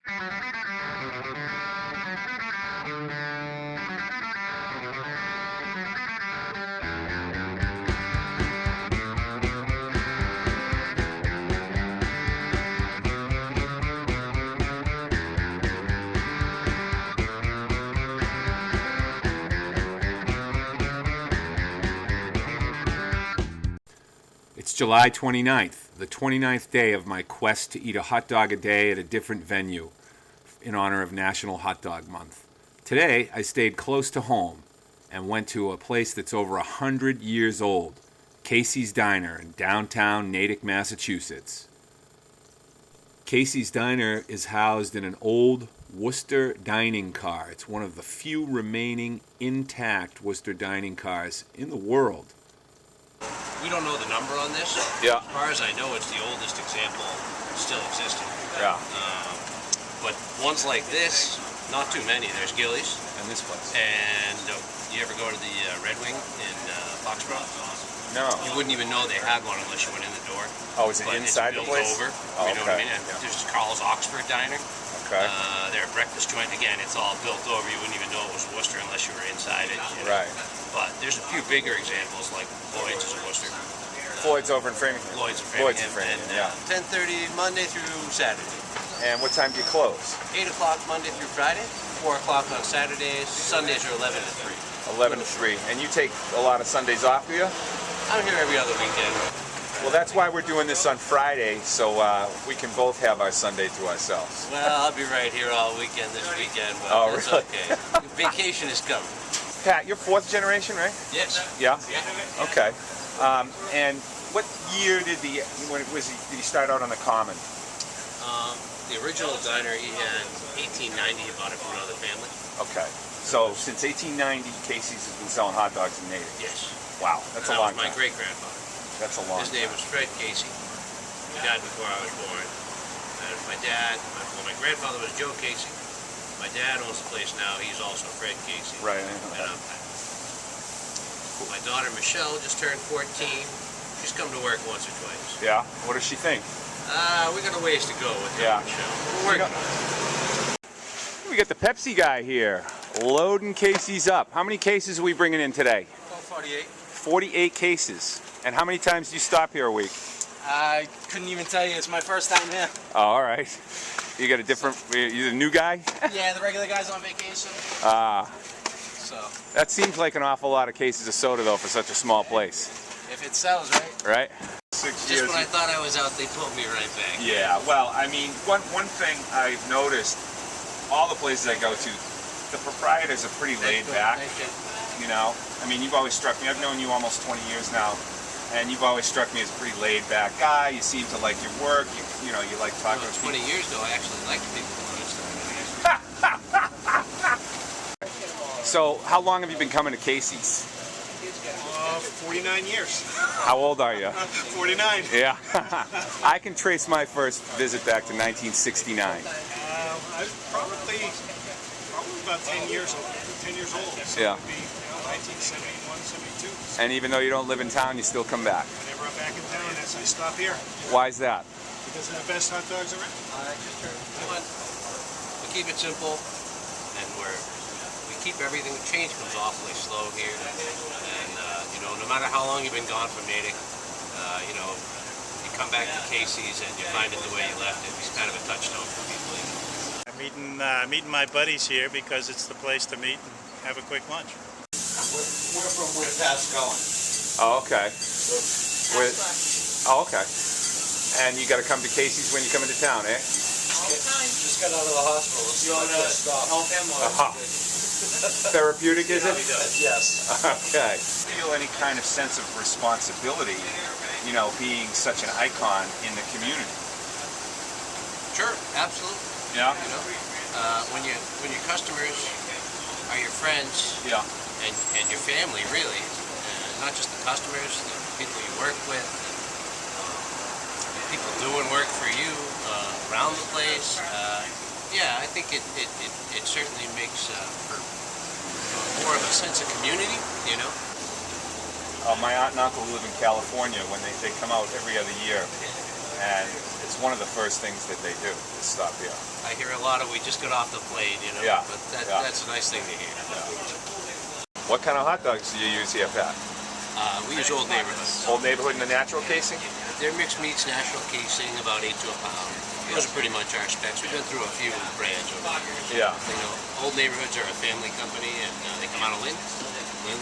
It's July 29th, the 29th day of my quest to eat a hot dog a day at a different venue in honor of National Hot Dog Month. Today, I stayed close to home and went to a place that's over 100 years old, Casey's Diner in downtown Natick, Massachusetts. Casey's Diner is housed in an old Worcester dining car. It's one of the few remaining intact Worcester dining cars in the world. We don't know the number on this. Yeah. As far as I know, it's the oldest example still existing. Yeah. But ones like this, not too many. There's Gillies. And this place. And you ever go to the Red Wing in Foxborough? No. You wouldn't even know they had one unless you went in the door. Oh, is it inside the place? Over. Oh, you know what I okay. mean? Yeah. There's Carl's Oxford Diner. Okay. Their breakfast joint, again, it's all built over. You wouldn't even know it was Worcester unless you were inside it. You know? Right. But there's a few bigger examples, like Lloyd's is a Worcester. Floyd's over in Framingham. Lloyd's in Framingham. And, yeah. 10:30 Monday through Saturday. And what time do you close? 8 o'clock Monday through Friday. 4 o'clock on Saturdays. Sundays are 11 to 3. 11 to 3. And you take a lot of Sundays off, do you? I'm here every other weekend. Well, that's why we're doing this on Friday, so we can both have our Sunday to ourselves. Well, I'll be right here all weekend this weekend, but Oh, that's really? okay. Vacation is coming. Pat, you're fourth generation, right? Yes. Yeah? Okay. And what year did did you start out on the Common? The original diner, he had 1890, he bought it from another family. Okay. So since 1890, Casey's has been selling hot dogs in Natick. Yes. Wow, that's a long That was my time. great-grandfather. That's a long His name was Fred Casey. He died before I was born. And my grandfather was Joe Casey. My dad owns the place now. He's also Fred Casey. Right. And my daughter Michelle just turned 14. She's come to work once or twice. Yeah. What does she think? We got a ways to go with Yeah. Michelle. We're working on it. We got the Pepsi guy here, loading Casey's up. How many cases are we bringing in today? About 48. 48 cases. And how many times do you stop here a week? I couldn't even tell you. It's my first time here. Oh, all right. You got a different, you're the new guy? Yeah, the regular guy's on vacation. So. That seems like an awful lot of cases of soda, though, for such a small place. If it sells, right? Right? 6 Just years. when I thought I was out, they pulled me right back. Yeah, well, I mean, one thing I've noticed, all the places I go to, the proprietors are pretty laid back. You know, I mean, you've always struck me. I've known you almost 20 years now, and you've always struck me as a pretty laid back guy. You seem to like your work. You know, you like talking to people. 20 years ago, I actually liked people. So, how long have you been coming to Casey's? 49 years. How old are you? 49. Yeah. I can trace my first visit back to 1969. I was probably about 10 years old. 10 years old. So Yeah. it would be 1971, 72. And even though you don't live in town, you still come back. Whenever I'm back in town, I stop here Why is that? because they're the best hot dogs around. We keep it simple, and we keep everything. Change comes awfully slow here, and you know, no matter how long you've been gone from Natick, you know, you come back to Casey's and you find it the way you left it. It's kind of a touchstone for people. I'm meeting my buddies here because it's the place to meet and have a quick lunch. We're from where Pat's going. Oh, okay. Oh, okay. And you got to come to Casey's when you come into town, eh? Just got out of the hospital. You want to help him? Therapeutic, is it? Yes. Okay. Feel any kind of sense of responsibility, you know, being such an icon in the community? Sure, absolutely. Yeah. You know, when your customers are your friends, Yeah. and your family, really, not just the customers, the people you work with, people doing work for you around the place. Yeah, I think it certainly makes for more of a sense of community, you know. My aunt and uncle who live in California, when they come out every other year, and it's one of the first things that they do is stop here. I hear a lot of we just got off the plane, you know. Yeah. But Yeah. that's a nice thing to hear. What kind of hot dogs do you use here, Pat? We use Old Neighborhood. Old Neighborhood in the natural casing? They're mixed meats, natural casing, about 8 to a pound. Those are pretty much our specs. We've been through a few brands over the years. Yeah. You know, Old Neighborhoods are a family company, and they come out of Lynn.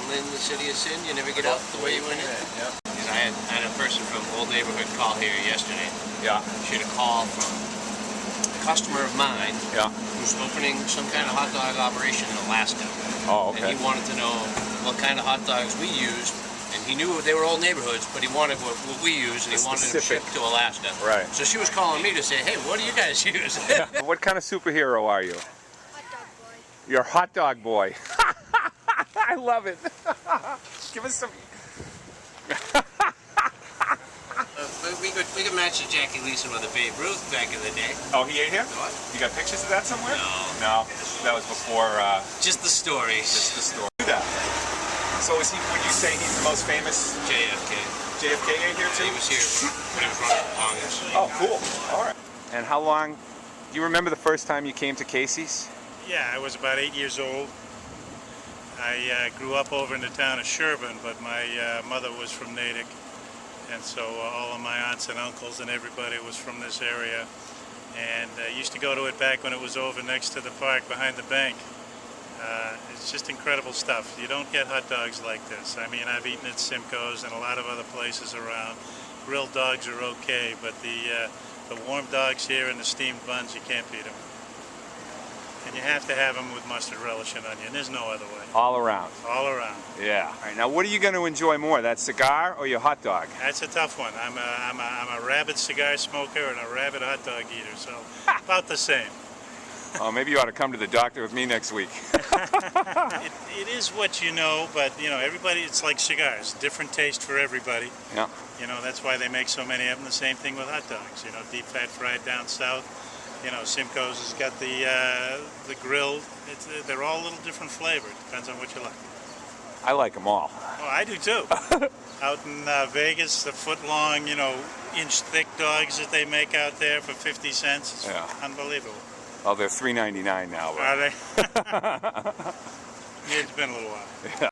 Lynn, the city of sin. You never get out the way you went in. Yeah. And I had a person from Old Neighborhood call here yesterday. Yeah. She had a call from a customer of mine Yeah. who's opening some kind of hot dog operation in Alaska. Oh, okay. And he wanted to know what kind of hot dogs we used. And he knew they were Old Neighborhoods, but he wanted what we use, and he wanted them Specific. shipped to Alaska. Right. So she was calling me to say, hey, what do you guys use? What kind of superhero are you? Hot dog boy. You're a hot dog boy. I love it. Give us some. we could match the Jackie Leeson with a Babe Ruth back in the day. Oh, he ate here? What? You got pictures of that somewhere? No. No, that was before. Just the stories. Just the story. Do that. So is he? Would you say he's the most famous? JFK. JFK ate here too? He was here when he was running for Congress. Oh, cool. All right. And how long? Do you remember the first time you came to Casey's? Yeah, I was about 8 years old. I grew up over in the town of Sherburne, but my mother was from Natick, and so all of my aunts and uncles and everybody was from this area. And I used to go to it back when it was over next to the park behind the bank. It's just incredible stuff. You don't get hot dogs like this. I mean, I've eaten at Simcoe's and a lot of other places around. Grilled dogs are okay, but the warm dogs here and the steamed buns, you can't beat them. And you have to have them with mustard, relish, and onion. There's no other way. All around. All around. Yeah. All right. Now, what are you going to enjoy more, that cigar or your hot dog? That's a tough one. I'm a rabid cigar smoker and a rabid hot dog eater, so about the same. Oh, maybe you ought to come to the doctor with me next week. It is what you know, but you know, everybody, it's like cigars. Different taste for everybody. Yeah. You know, that's why they make so many of them. The same thing with hot dogs. You know, deep fat fried down south. You know, Simcoe's has got the grilled. They're all a little different flavor. It depends on what you like. I like them all. Oh, I do too. Out in Vegas, the foot-long, you know, inch-thick dogs that they make out there for 50 cents. It's unbelievable. Oh, they're $3.99 now. But... Are they? Yeah, it's been a little while. Yeah.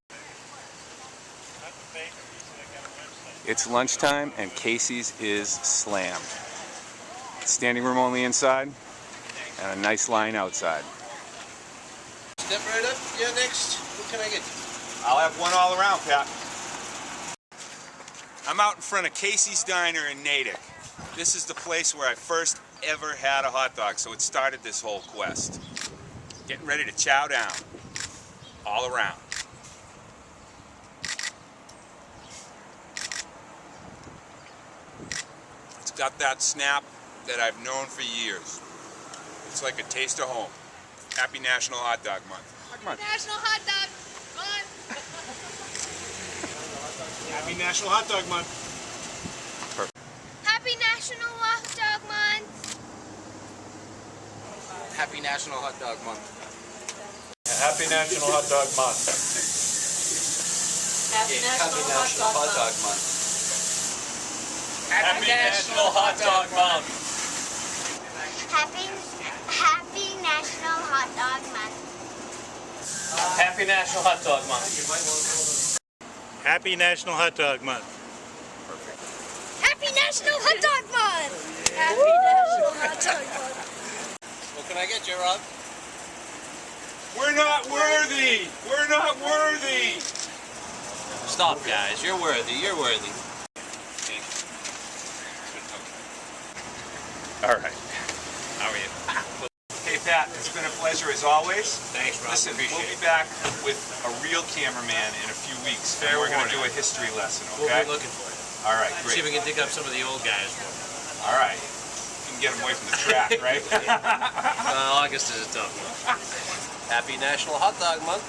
It's lunchtime and Casey's is slammed. Standing room only inside and a nice line outside. Step right up. Yeah, next. What can I get you? I'll have one all around, Pat. I'm out in front of Casey's Diner in Natick. This is the place where I first ever had a hot dog, so it started this whole quest. Getting ready to chow down. All around. It's got that snap that I've known for years. It's like a taste of home. Happy National Hot Dog Month. National Hot Dog Month. Happy National Hot Dog Month. Happy National Hot Dog Month. Happy National Hot Dog Month. Happy National Hot Dog Month. Happy National Hot Dog Month. Happy National Hot Dog Month. Happy National Hot Dog Month. Happy National Hot Dog Month. Happy National Hot Dog Month. Happy National Hot Dog Month. Happy National Hot Dog Month. What can I get you, Rob? We're not worthy! We're not worthy! Stop, guys. You're worthy. You're worthy. All right. How are you? Hey, Pat, it's been a pleasure as always. Thanks, Rob. Listen, Appreciate we'll be it. back with a real cameraman in a few weeks. Fair and we're going to warning. do a history lesson, We'll okay? be looking for it. All right, See if great. we can dig up some of the old guys for you. All right. You can get them away from the track, right? August is a tough one. Happy National Hot Dog Month.